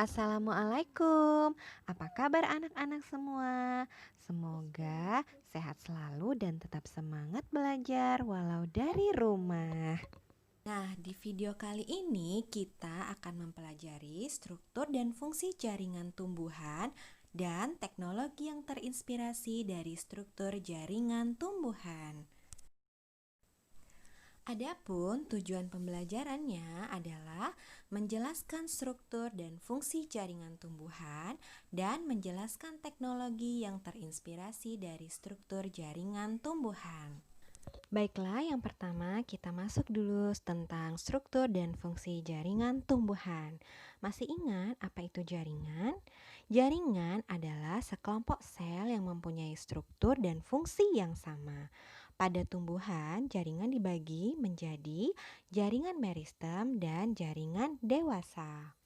Assalamualaikum. Apa kabar anak-anak semua? Semoga sehat selalu dan tetap semangat belajar walau dari rumah. Nah, di video kali ini kita akan mempelajari struktur dan fungsi jaringan tumbuhan dan teknologi yang terinspirasi dari struktur jaringan tumbuhan. Adapun tujuan pembelajarannya adalah menjelaskan struktur dan fungsi jaringan tumbuhan dan menjelaskan teknologi yang terinspirasi dari struktur jaringan tumbuhan. Baiklah, yang pertama kita masuk dulu tentang struktur dan fungsi jaringan tumbuhan. Masih ingat apa itu jaringan? Jaringan adalah sekelompok sel yang mempunyai struktur dan fungsi yang sama. Pada tumbuhan, jaringan dibagi menjadi jaringan meristem dan jaringan dewasa.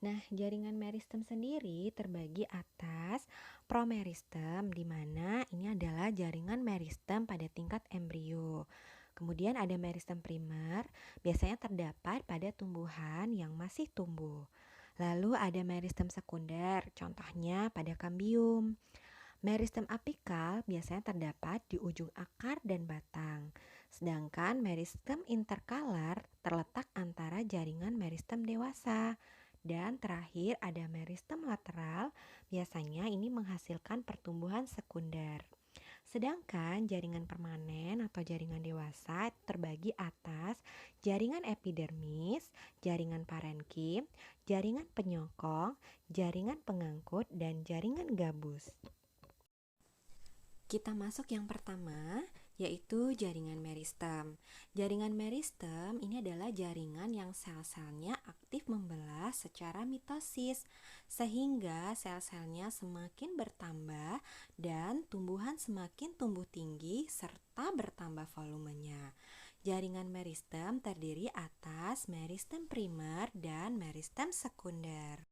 Nah, jaringan meristem sendiri terbagi atas promeristem, di mana ini adalah jaringan meristem pada tingkat embrio. Kemudian ada meristem primer, biasanya terdapat pada tumbuhan yang masih tumbuh. Lalu ada meristem sekunder, contohnya pada kambium. Meristem apikal biasanya terdapat di ujung akar dan batang. Sedangkan meristem interkalar terletak antara jaringan meristem dewasa. Dan terakhir ada meristem lateral, biasanya ini menghasilkan pertumbuhan sekunder. Sedangkan jaringan permanen atau jaringan dewasa terbagi atas jaringan epidermis, jaringan parenkim, jaringan penyokong, jaringan pengangkut, dan jaringan gabus. Kita masuk yang pertama, yaitu jaringan meristem. Jaringan meristem ini adalah jaringan yang sel-selnya aktif membelah secara mitosis, sehingga sel-selnya semakin bertambah dan tumbuhan semakin tumbuh tinggi serta bertambah volumenya. Jaringan meristem terdiri atas meristem primer dan meristem sekunder.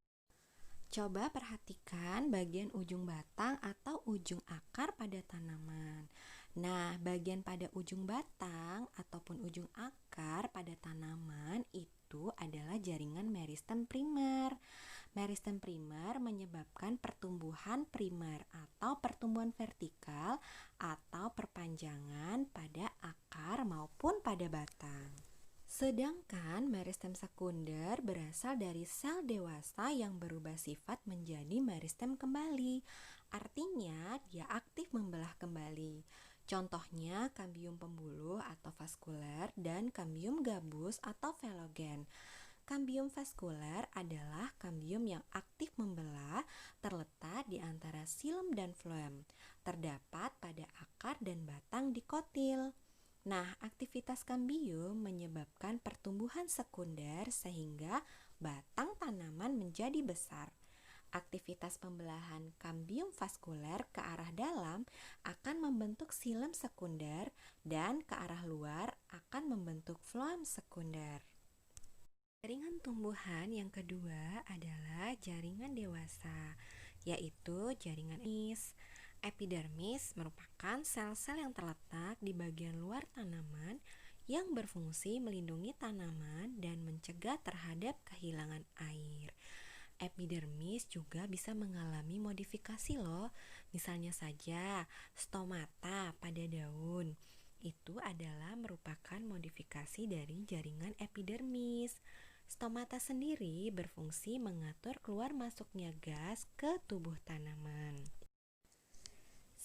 Coba perhatikan bagian ujung batang atau ujung akar pada tanaman. Nah, bagian pada ujung batang ataupun ujung akar pada tanaman itu adalah jaringan meristem primer. Meristem primer menyebabkan pertumbuhan primer atau pertumbuhan vertikal atau perpanjangan pada akar maupun pada batang. Sedangkan meristem sekunder berasal dari sel dewasa yang berubah sifat menjadi meristem kembali. Artinya, dia aktif membelah kembali. Contohnya kambium pembuluh atau vaskuler dan kambium gabus atau velogen. Kambium vaskuler adalah kambium yang aktif membelah terletak di antara xilem dan floem. Terdapat pada akar dan batang dikotil. Nah, aktivitas kambium menyebabkan pertumbuhan sekunder sehingga batang tanaman menjadi besar. Aktivitas pembelahan kambium vaskuler ke arah dalam akan membentuk xilem sekunder dan ke arah luar akan membentuk floem sekunder. Jaringan tumbuhan yang kedua adalah jaringan dewasa, yaitu jaringan epidermis. Epidermis merupakan sel-sel yang terletak di bagian luar tanaman yang berfungsi melindungi tanaman dan mencegah terhadap kehilangan air. Epidermis juga bisa mengalami modifikasi loh. Misalnya saja stomata pada daun. Itu adalah merupakan modifikasi dari jaringan epidermis. Stomata sendiri berfungsi mengatur keluar masuknya gas ke tubuh tanaman.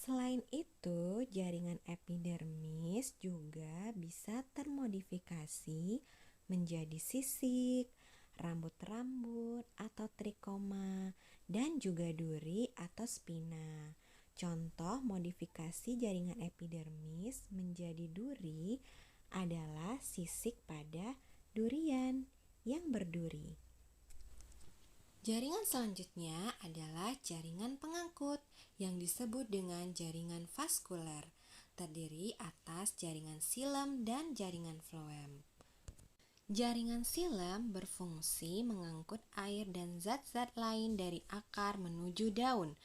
Selain itu, jaringan epidermis juga bisa termodifikasi menjadi sisik, rambut-rambut atau trikoma, dan juga duri atau spina. Contoh modifikasi jaringan epidermis menjadi duri adalah sisik pada durian yang berduri. Jaringan selanjutnya adalah jaringan pengangkut yang disebut dengan jaringan vaskuler, terdiri atas jaringan xilem dan jaringan floem. Jaringan xilem berfungsi mengangkut air dan zat-zat lain dari akar menuju daun.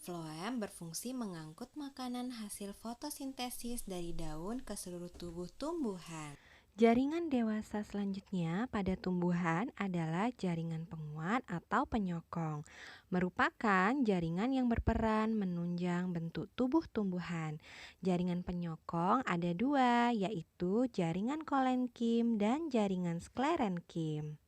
Floem berfungsi mengangkut makanan hasil fotosintesis dari daun ke seluruh tubuh tumbuhan. Jaringan dewasa selanjutnya pada tumbuhan adalah jaringan penguat atau penyokong. Merupakan jaringan yang berperan menunjang bentuk tubuh tumbuhan. Jaringan penyokong ada dua, yaitu jaringan kolenkim dan jaringan sklerenkim.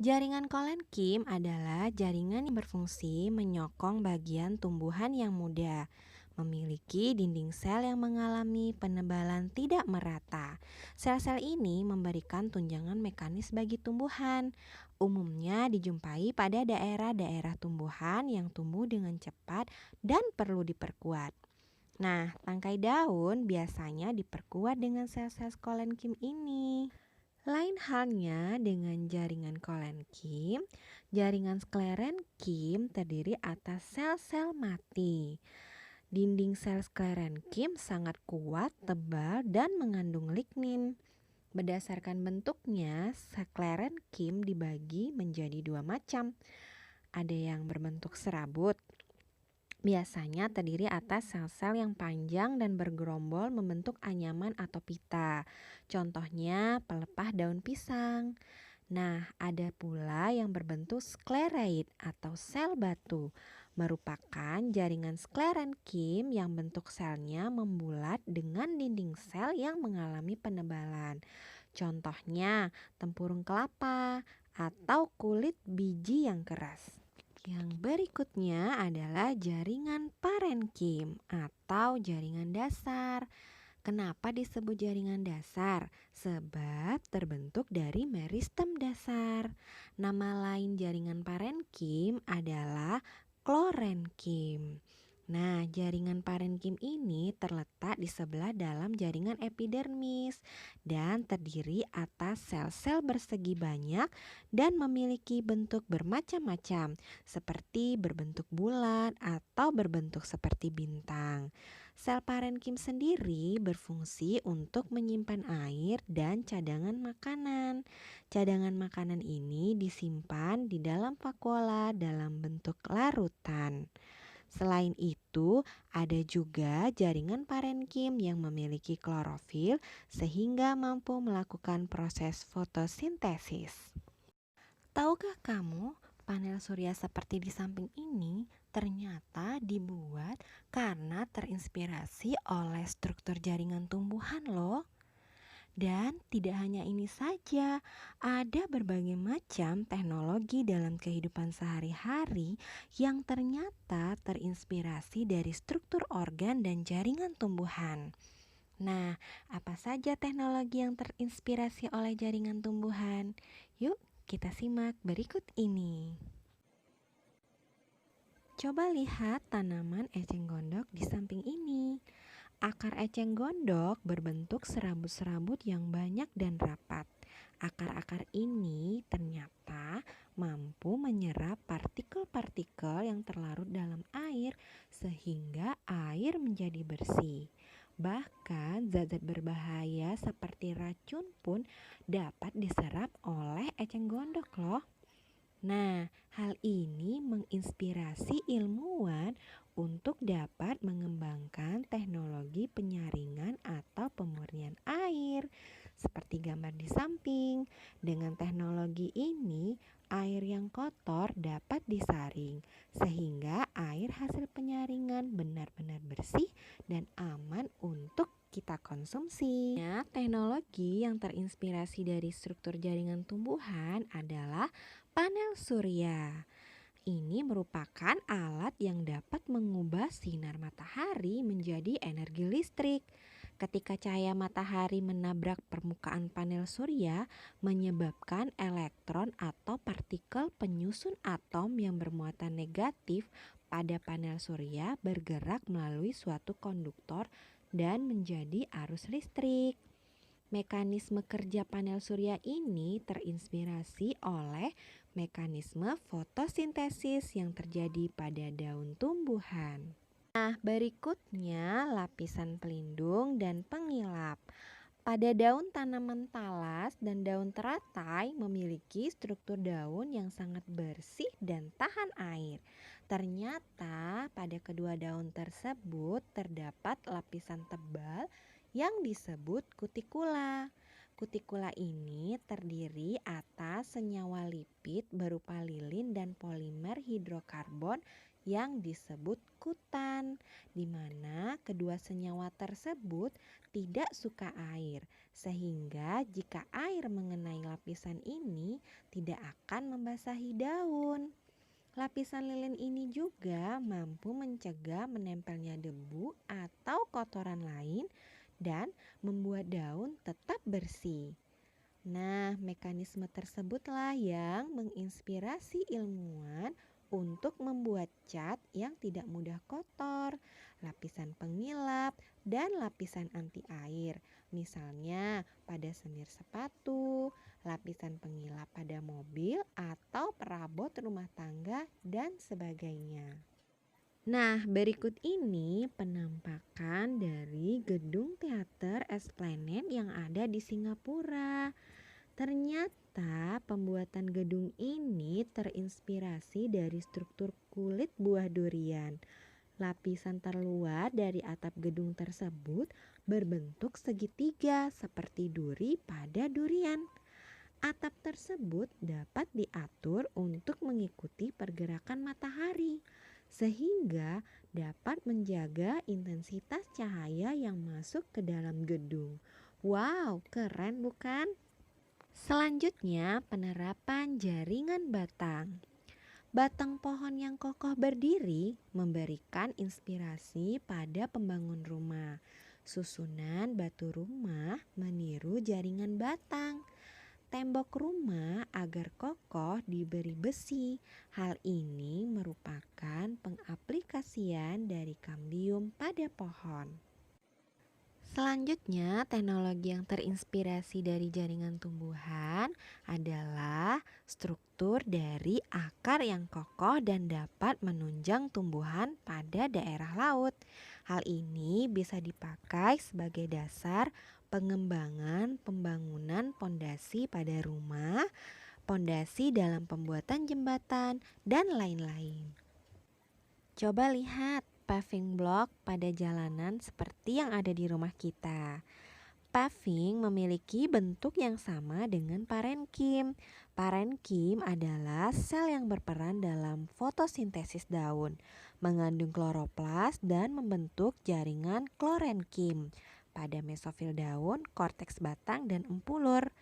Jaringan kolenkim adalah jaringan yang berfungsi menyokong bagian tumbuhan yang muda, memiliki dinding sel yang mengalami penebalan tidak merata. Sel-sel ini memberikan tunjangan mekanis bagi tumbuhan. Umumnya dijumpai pada daerah-daerah tumbuhan yang tumbuh dengan cepat dan perlu diperkuat. Nah, tangkai daun biasanya diperkuat dengan sel-sel kolenkim ini. Lain halnya dengan jaringan kolenkim, jaringan sklerenkim terdiri atas sel-sel mati. Dinding sel sklerenkim sangat kuat, tebal, dan mengandung lignin. Berdasarkan bentuknya, sklerenkim dibagi menjadi dua macam. Ada yang berbentuk serabut, biasanya terdiri atas sel-sel yang panjang dan bergerombol membentuk anyaman atau pita. Contohnya pelepah daun pisang. Nah, ada pula yang berbentuk skleroid atau sel batu, merupakan jaringan sklerenkim yang bentuk selnya membulat dengan dinding sel yang mengalami penebalan. Contohnya tempurung kelapa atau kulit biji yang keras. Yang berikutnya adalah jaringan parenkim atau jaringan dasar. Kenapa disebut jaringan dasar? Sebab terbentuk dari meristem dasar. Nama lain jaringan parenkim adalah klorenkim. Nah, jaringan parenkim ini terletak di sebelah dalam jaringan epidermis dan terdiri atas sel-sel bersegi banyak dan memiliki bentuk bermacam-macam, seperti berbentuk bulat atau berbentuk seperti bintang. Sel parenkim sendiri berfungsi untuk menyimpan air dan cadangan makanan. Cadangan makanan ini disimpan di dalam vakuola dalam bentuk larutan. Selain itu, ada juga jaringan parenkim yang memiliki klorofil sehingga mampu melakukan proses fotosintesis. Tahukah kamu, panel surya seperti di samping ini ternyata dibuat karena terinspirasi oleh struktur jaringan tumbuhan loh. Dan tidak hanya ini saja, ada berbagai macam teknologi dalam kehidupan sehari-hari yang ternyata terinspirasi dari struktur organ dan jaringan tumbuhan. Nah, apa saja teknologi yang terinspirasi oleh jaringan tumbuhan? Yuk, kita simak berikut ini. Coba lihat tanaman eceng gondok di samping ini. Akar eceng gondok berbentuk serabut-serabut yang banyak dan rapat. Akar-akar ini ternyata mampu menyerap partikel-partikel yang terlarut dalam air sehingga air menjadi bersih. Bahkan zat-zat berbahaya seperti racun pun dapat diserap oleh eceng gondok loh. Nah, hal ini menginspirasi ilmuwan untuk dapat mengembangkan teknologi penyaringan atau pemurnian air. Seperti gambar di samping, dengan teknologi ini air yang kotor dapat disaring sehingga air hasil penyaringan benar-benar bersih dan aman untuk kita konsumsi. Nah, teknologi yang terinspirasi dari struktur jaringan tumbuhan adalah panel surya. Ini merupakan alat yang dapat mengubah sinar matahari menjadi energi listrik. Ketika cahaya matahari menabrak permukaan panel surya, menyebabkan elektron atau partikel penyusun atom yang bermuatan negatif pada panel surya bergerak melalui suatu konduktor dan menjadi arus listrik. Mekanisme kerja panel surya ini terinspirasi oleh mekanisme fotosintesis yang terjadi pada daun tumbuhan. Nah, berikutnya lapisan pelindung dan pengilap. Pada daun tanaman talas dan daun teratai memiliki struktur daun yang sangat bersih dan tahan air. Ternyata pada kedua daun tersebut terdapat lapisan tebal yang disebut kutikula. Kutikula ini terdiri atas senyawa lipid berupa lilin dan polimer hidrokarbon yang disebut kutan, di mana kedua senyawa tersebut tidak suka air, sehingga jika air mengenai lapisan ini tidak akan membasahi daun. Lapisan lilin ini juga mampu mencegah menempelnya debu atau kotoran lain dan membuat daun tetap bersih. Nah, mekanisme tersebutlah yang menginspirasi ilmuwan untuk membuat cat yang tidak mudah kotor, lapisan pengilap, dan lapisan anti air. Misalnya pada semir sepatu, lapisan pengilap pada mobil, atau perabot rumah tangga, dan sebagainya. Nah, berikut ini penampakan dari gedung teater Esplanade yang ada di Singapura. Ternyata pembuatan gedung ini terinspirasi dari struktur kulit buah durian. Lapisan terluar dari atap gedung tersebut berbentuk segitiga seperti duri pada durian. Atap tersebut dapat diatur untuk mengikuti pergerakan matahari, sehingga dapat menjaga intensitas cahaya yang masuk ke dalam gedung. Wow, keren bukan? Selanjutnya, penerapan jaringan batang. Batang pohon yang kokoh berdiri memberikan inspirasi pada pembangun rumah. Susunan batu rumah meniru jaringan batang. Tembok rumah agar kokoh diberi besi. Hal ini merupakan pengaplikasian dari kambium pada pohon. Selanjutnya, teknologi yang terinspirasi dari jaringan tumbuhan adalah struktur dari akar yang kokoh dan dapat menunjang tumbuhan pada daerah laut. Hal ini bisa dipakai sebagai dasar pengembangan pembangunan pondasi pada rumah, pondasi dalam pembuatan jembatan, dan lain-lain. Coba lihat paving block pada jalanan seperti yang ada di rumah kita. Paving memiliki bentuk yang sama dengan parenkim. Parenkim adalah sel yang berperan dalam fotosintesis daun, mengandung kloroplas dan membentuk jaringan klorenkim pada mesofil daun, korteks batang, dan empulur.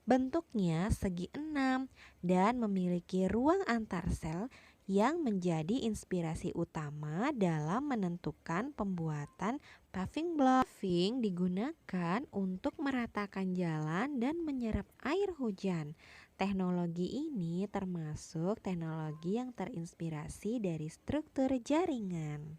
Bentuknya segi enam dan memiliki ruang antar sel yang menjadi inspirasi utama dalam menentukan pembuatan paving block. Paving digunakan untuk meratakan jalan dan menyerap air hujan. Teknologi ini termasuk teknologi yang terinspirasi dari struktur jaringan.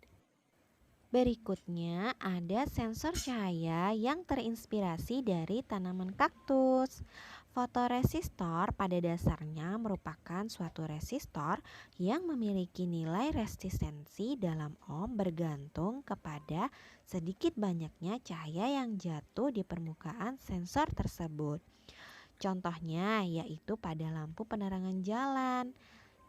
Berikutnya ada sensor cahaya yang terinspirasi dari tanaman kaktus. Fotoresistor pada dasarnya merupakan suatu resistor yang memiliki nilai resistensi dalam ohm bergantung kepada sedikit banyaknya cahaya yang jatuh di permukaan sensor tersebut. Contohnya yaitu pada lampu penerangan jalan.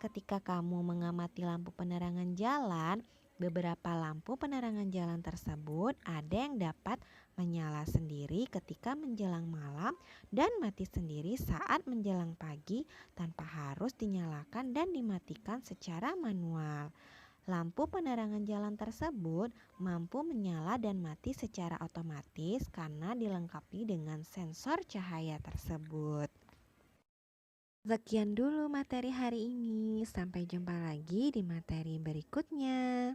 Ketika kamu mengamati lampu penerangan jalan, beberapa lampu penerangan jalan tersebut ada yang dapat menyala sendiri ketika menjelang malam dan mati sendiri saat menjelang pagi tanpa harus dinyalakan dan dimatikan secara manual. Lampu penerangan jalan tersebut mampu menyala dan mati secara otomatis karena dilengkapi dengan sensor cahaya tersebut. Sekian dulu materi hari ini. Sampai jumpa lagi di materi berikutnya.